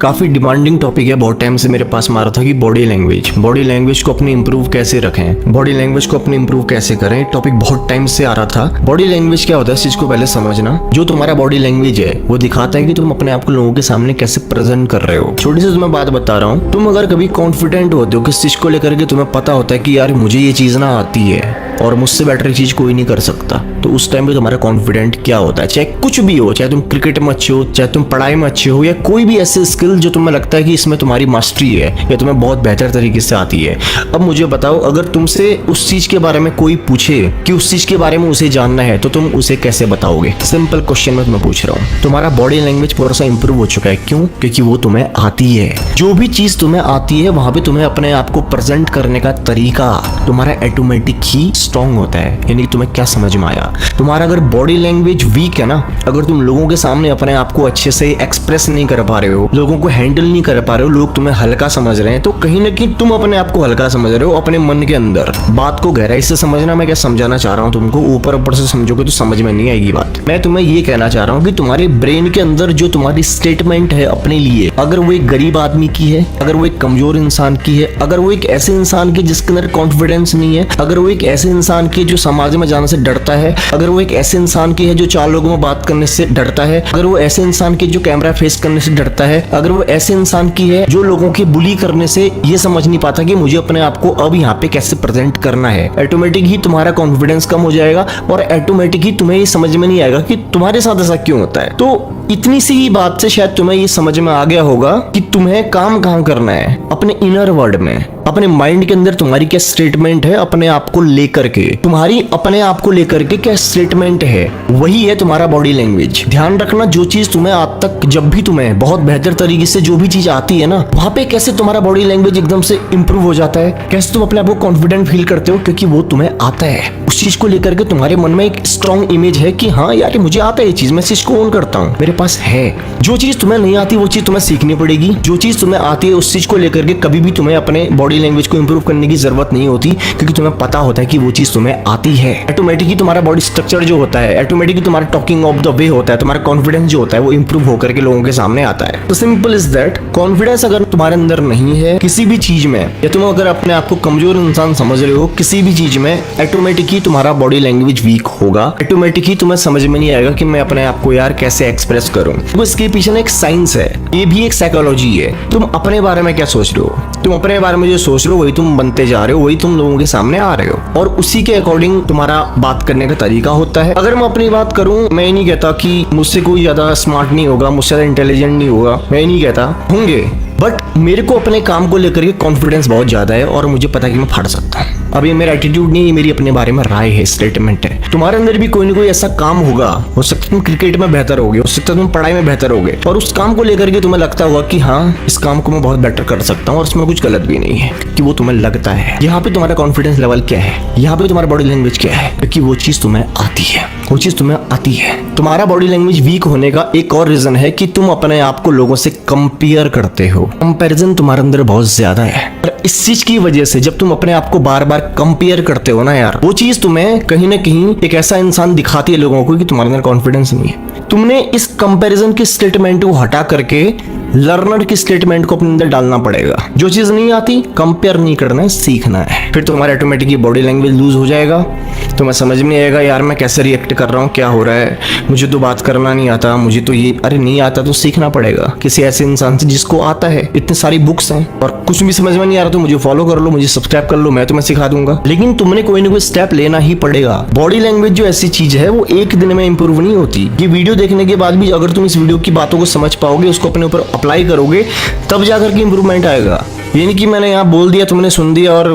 काफ़ी demanding topic है, बहुत टाइम से मेरे पास मारा था कि बॉडी लैंग्वेज को अपने इंप्रूव कैसे रखें, बॉडी लैंग्वेज को अपने इंप्रूव कैसे करें। टॉपिक बहुत टाइम से आ रहा था। बॉडी लैंग्वेज क्या होता है इस चीज को पहले समझना। जो तुम्हारा बॉडी लैंग्वेज है वो दिखाता है कि तुम अपने आप को लोगों के सामने कैसे प्रेजेंट कर रहे हो। छोटी सी तुम्हें बात बता रहा हूँ, तुम अगर कभी कॉन्फिडेंट होते हो किस चीज को लेकर के, तुम्हें पता होता है कि यार मुझे ये चीज ना आती है और मुझसे बेटर चीज कोई नहीं कर सकता, तो उस टाइम पे तुम्हारा कॉन्फिडेंट क्या होता है। चाहे कुछ भी हो, चाहे तुम क्रिकेट में अच्छे हो, चाहे तुम पढ़ाई में अच्छे हो, या कोई भी ऐसे स्किल जो तुम्हें लगता है कि इसमें तुम्हारी मास्टरी है या तुम्हें बहुत बेहतर तरीके से आती है। अब मुझे बताओ, अगर तुमसे उस चीज के बारे में कोई पूछे कि उस चीज के बारे में उसे जानना है, तो तुम उसे कैसे बताओगे? सिंपल क्वेश्चन मैं तुम्हें पूछ रहा हूँ। तुम्हारा बॉडी लैंग्वेज थोड़ा सा इंप्रूव हो चुका है। क्यों? क्योंकि वो तुम्हें आती है। जो भी चीज तुम्हें आती है वहां पे तुम्हें अपने आप को प्रेजेंट करने का तरीका तुम्हारा ऑटोमेटिक ही स्ट्रांग होता है। यानी कि तुम्हें क्या समझ में आया? तुम्हारा अगर बॉडी लैंग्वेज वीक है ना, अगर तुम लोगों के सामने अपने आप को अच्छे से एक्सप्रेस नहीं कर पा रहे हो, लोगों को हैंडल नहीं कर पा रहे हो, लोग तुम्हें हल्का समझ रहे हैं, तो कहीं ना कहीं तुम अपने आप को हल्का समझ रहे हो अपने मन के अंदर। बात को गहराई से समझना। मैं क्या समझाना चाह रहा हूँ तुमको, ऊपर ऊपर से समझोगे तो समझ में नहीं आएगी बात। मैं तुम्हें ये कहना चाह रहा हूँ कि तुम्हारे ब्रेन के अंदर जो तुम्हारी स्टेटमेंट है अपने लिए, अगर वो एक गरीब आदमी की है, अगर वो एक कमजोर इंसान की है, अगर वो एक ऐसे इंसान की जिसके अंदर कॉन्फिडेंस नहीं है, अगर वो एक ऐसे इंसान की जो समाज में जाने से डरता है, अगर वो एक ऐसे इंसान की है जो चार लोगों में बात करने से डरता है, अगर वो ऐसे इंसान की जो कैमरा फेस करने से डरता है, अगर वो ऐसे इंसान की है जो लोगों के बुली करने से ये समझ नहीं पाता कि मुझे अपने आप को अब यहाँ पे कैसे प्रेजेंट करना है, ऑटोमेटिक ही तुम्हारा कॉन्फिडेंस कम हो जाएगा और ऑटोमेटिक ही तुम्हें ये समझ में नहीं आएगा कि तुम्हारे साथ ऐसा क्यों होता है। तो इतनी सी ही बात से शायद तुम्हें ये समझ में आ गया होगा कि तुम्हें काम कहाँ करना है अपने इनर वर्ल्ड में, अपने माइंड के अंदर तुम्हारी क्या स्टेटमेंट है अपने आप को लेकर के, तुम्हारी अपने आप को लेकर के क्या स्टेटमेंट है, वही है तुम्हारा बॉडी लैंग्वेज। ध्यान रखना, जो चीज तुम्हें आज तक जब भी तुम्हें बहुत बेहतर तरीके से जो भी चीज आती है ना, वहां पे कैसे तुम्हारा बॉडी लैंग्वेज एकदम से इंप्रूव हो जाता है, कैसे तुम अपने आप को कॉन्फिडेंट फील करते हो, क्योंकि वो तुम्हें आता है। उस चीज को लेकर के तुम्हारे मन में एक स्ट्रॉन्ग इमेज है कि हाँ यार मुझे आता है ये चीज, मैं इस चीज को ओन करता हूँ, मेरे पास है। जो चीज तुम्हें नहीं आती वो चीज तुम्हें सीखनी पड़ेगी। जो चीज तुम्हें आती है उस चीज को लेकर के कभी भी तुम्हें अपने बॉडी लैंग्वेज को इंप्रूव करने की जरूरत नहीं होती, क्योंकि तुम्हें पता होता है कि वो चीज तुम्हें आती है। ऑटोमेटिकली तुम्हारा बॉडी स्ट्रक्चर जो होता है, ऑटोमेटिकली तुम्हारा टॉकिंग ऑफ द वे होता है, तुम्हारा कॉन्फिडेंस जो होता है वो इंप्रूव होकर के लोगों के सामने आता है। तो सिंपल इज दैट, कॉन्फिडेंस अगर तुम्हारे अंदर नहीं है किसी भी चीज में, या तुम अगर अपने आप को कमजोर इंसान समझ रहे हो किसी भी चीज में, ऑटोमेटिकली तुम्हारा बॉडी लैंग्वेज वीक होगा। ऑटोमेटिकली तुम्हें समझ में नहीं आएगा कि मैं अपने आप को यार कैसे एक्सप्रेस करूं। तो इसके पीछे ना एक साइंस है, ये भी एक साइकोलॉजी है। तुम अपने बारे में क्या सोच रहे हो, तुम अपने बारे में जो सोच रहे हो वही तुम बनते जा रहे हो, वही तुम लोगों के सामने आ रहे हो, और उसी के अकॉर्डिंग तुम्हारा बात करने का तरीका होता है। अगर मैं अपनी बात करूं, मैं ये नहीं कहता कि मुझसे कोई ज्यादा स्मार्ट नहीं होगा, मुझसे ज्यादा इंटेलिजेंट नहीं होगा, मैं ये नहीं कहता, होंगे, बट मेरे को अपने काम को लेकर के कॉन्फिडेंस बहुत ज्यादा है और मुझे पता है कि मैं फाड़ सकता हूँ। अब ये मेरा एटीट्यूड नहीं है, मेरी अपने बारे में राय है, स्टेटमेंट है। तुम्हारे अंदर भी कोई ना कोई ऐसा काम होगा, हो सकता है तुम क्रिकेट में बेहतर होगे, हो सकता है तुम पढ़ाई में बेहतर होगे, और उस काम को लेकर के तुम्हें लगता होगा कि हाँ इस काम को मैं बहुत बेटर कर सकता हूँ और इसमें कुछ गलत भी नहीं है, कि वो तुम्हें लगता है। यहाँ पे तुम्हारा कॉन्फिडेंस लेवल क्या है, यहाँ पे तुम्हारा बॉडी लैंग्वेज क्या है, क्योंकि वो चीज तुम्हें आती है, वो चीज तुम्हें आती है। तुम्हारा बॉडी लैंग्वेज वीक होने का एक और रीजन है कि तुम अपने आप को लोगों से कंपेयर करते हो। कंपैरिजन तुम्हारे अंदर बहुत ज्यादा है, और इस चीज की वजह से जब तुम अपने आप को बार बार कंपेयर करते हो ना यार, वो चीज तुम्हें कहीं ना कहीं एक ऐसा इंसान दिखाती है लोगों को कि तुम्हारे अंदर कॉन्फिडेंस नहीं है। तुमने इस कंपैरिजन की स्टेटमेंट को हटा करके लर्नर की स्टेटमेंट को अपने अंदर डालना पड़ेगा। जो चीज नहीं आती कंपेयर नहीं करना है, सीखना है। फिर तुम्हारा ऑटोमेटिकली बॉडी लैंग्वेज लूज हो जाएगा, तुम्हें समझ में आएगा यार मैं कैसे रिएक्ट कर रहा हूँ, क्या हो रहा है, मुझे तो बात करना नहीं आता, मुझे तो ये, अरे नहीं आता तो सीखना पड़ेगा किसी ऐसे इंसान से जिसको आता है। इतनी सारी बुक्स हैं, और कुछ भी समझ में नहीं आ रहा तो मुझे फॉलो कर लो, मुझे सब्सक्राइब कर लो, मैं तुम्हें सिखा दूंगा। लेकिन तुमने कोई ना कोई स्टेप लेना ही पड़ेगा। बॉडी लैंग्वेज जो ऐसी चीज है वो एक दिन में इंप्रूव नहीं होती। ये वीडियो देखने के बाद भी अगर तुम इस वीडियो की बातों को समझ पाओगे, उसको अपने ऊपर अप्लाई करोगे, तब जाकर के इंप्रूवमेंट आएगा। ये नहीं कि मैंने यहाँ बोल दिया, तुमने सुन दिया और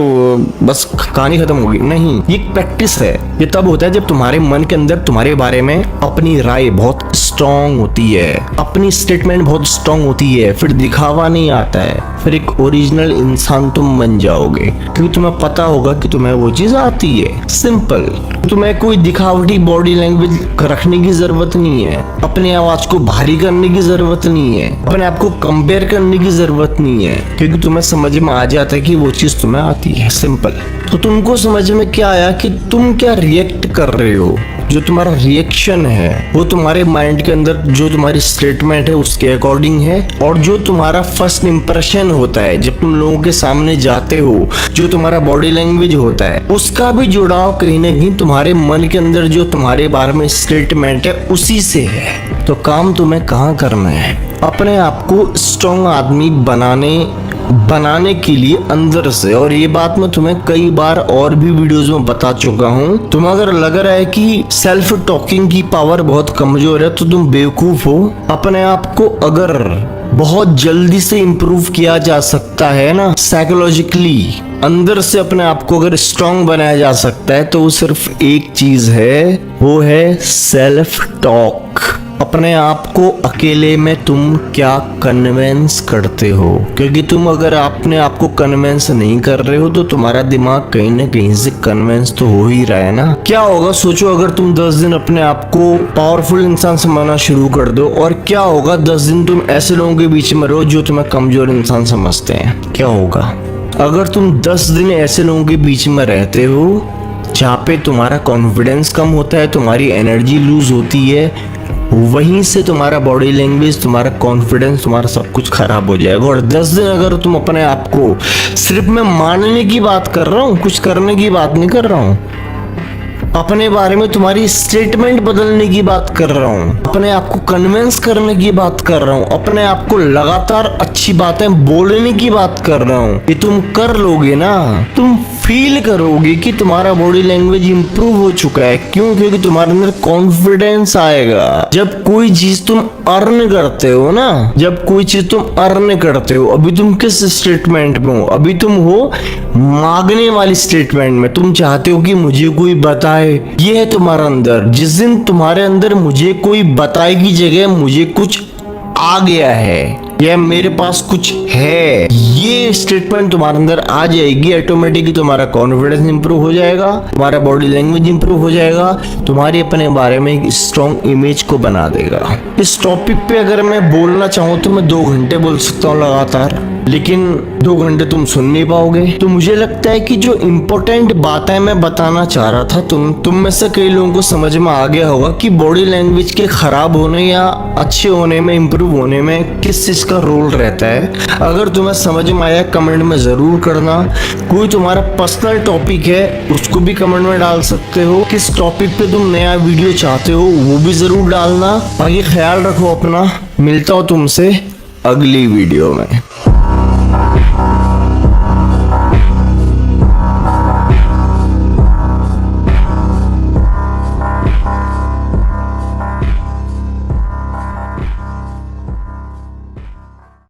बस कहानी खत्म होगी, नहीं। ये एक प्रैक्टिस है। ये तब होता है जब तुम्हारे मन के अंदर तुम्हारे बारे में अपनी राय बहुत स्ट्रांग होती है, अपनी स्टेटमेंट बहुत स्ट्रांग होती है, फिर दिखावा नहीं आता है, फिर एक ओरिजिनल इंसान तुम बन जाओगे, क्योंकि तुम्हें पता होगा कि तुम्हें वो चीज आती है। सिंपल। तुम्हें कोई दिखावटी बॉडी लैंग्वेज रखने की जरूरत नहीं है, अपनी आवाज को भारी करने की जरूरत नहीं है, अपने आप को कंपेयर करने की जरूरत नहीं है, क्योंकि तुम्हें समझ में आ जाता है कि वो चीज तुम्हें आती है। सिंपल। तो तुमको समझ में क्या आया कि तुम क्या रिएक्ट कर रहे हो, जो तुम्हारा रिएक्शन है वो तुम्हारे माइंड के अंदर जो तुम्हारी स्टेटमेंट है उसके अकॉर्डिंग है, और जो तुम्हारा फर्स्ट इंप्रेशन होता है जब तुम लोगों के सामने जाते हो, जो तुम्हारा बॉडी लैंग्वेज होता है उसका भी जुड़ाव कहीं ना कहीं तुम्हारे मन के अंदर जो तुम्हारे बारे में स्टेटमेंट है उसी से है। तो काम तुम्हें कहाँ करना है, अपने आप को स्ट्रॉन्ग आदमी बनाने के लिए अंदर से। और ये बात मैं तुम्हें कई बार और भी वीडियोस में बता चुका हूँ। तुम अगर लग रहा है कि सेल्फ टॉकिंग की पावर बहुत कमजोर है तो तुम बेवकूफ हो। अपने आप को अगर बहुत जल्दी से इम्प्रूव किया जा सकता है ना, साइकोलॉजिकली अंदर से अपने आप को अगर स्ट्रांग बनाया जा सकता है तो वो सिर्फ एक चीज है, वो है सेल्फ टॉक। अपने आप को अकेले में तुम क्या कन्विंस करते हो, क्योंकि तुम अगर अपने आप को कन्विंस नहीं कर रहे हो तो तुम्हारा दिमाग कहीं ना कहीं से कन्विंस तो हो ही रहा है ना। क्या होगा सोचो अगर तुम 10 दिन अपने आप को पावरफुल इंसान समझना शुरू कर दो, और क्या होगा 10 दिन तुम ऐसे लोगों के बीच में रहो जो तुम्हें कमजोर इंसान समझते हैं। क्या होगा अगर तुम 10 दिन ऐसे लोगों के बीच में रहते हो जहाँ पे तुम्हारा कॉन्फिडेंस कम होता है, तुम्हारी एनर्जी लूज होती है, वहीं से तुम्हारा बॉडी लैंग्वेज, तुम्हारा कॉन्फिडेंस, तुम्हारा सब कुछ खराब हो जाएगा। और 10 दिन अगर तुम अपने आप को, सिर्फ मैं मानने की बात कर रहा हूँ, कुछ करने की बात नहीं कर रहा हूँ, अपने बारे में तुम्हारी स्टेटमेंट बदलने की बात कर रहा हूँ, अपने आप को कन्विंस करने की बात कर रहा हूँ, अपने आप को लगातार अच्छी बातें बोलने की बात कर रहा हूँ, ये तुम कर लोगे ना, तुम फील करोगे कि तुम्हारा बॉडी लैंग्वेज इंप्रूव हो चुका है। क्यों? क्योंकि तुम्हारे अंदर कॉन्फिडेंस आएगा। जब कोई चीज तुम अर्न करते हो ना, जब कोई चीज तुम अर्न करते हो, अभी तुम किस स्टेटमेंट में हो? अभी तुम हो मांगने वाली स्टेटमेंट में। तुम चाहते हो कि मुझे कोई बताए, ये है तुम्हारा अंदर। जिस दिन तुम्हारे अंदर मुझे कोई बताए की जगह मुझे कुछ आ गया है या मेरे पास कुछ है, ये स्टेटमेंट तुम्हारे अंदर आ जाएगी, ऑटोमेटिकली तुम्हारा कॉन्फिडेंस इंप्रूव हो जाएगा, तुम्हारा बॉडी लैंग्वेज इंप्रूव हो जाएगा, तुम्हारी अपने बारे में एक स्ट्रॉन्ग इमेज को बना देगा। इस टॉपिक पे अगर मैं बोलना चाहूँ तो मैं 2 घंटे बोल सकता हूँ लगातार, लेकिन 2 घंटे तुम सुन नहीं पाओगे। तो मुझे लगता है कि जो इम्पोर्टेंट बातें मैं बताना चाह रहा था, तुम में से कई लोगों को समझ में आ गया होगा कि बॉडी लैंग्वेज के खराब होने या अच्छे होने में, इंप्रूव होने में किस चीज का रोल रहता है। अगर तुम्हें समझ में आया कमेंट में जरूर करना। कोई तुम्हारा पर्सनल टॉपिक है उसको भी कमेंट में डाल सकते हो। किस टॉपिक पे तुम नया वीडियो चाहते हो वो भी जरूर डालना। बाकी ख्याल रखो अपना, मिलता हूँ तुमसे अगली वीडियो में।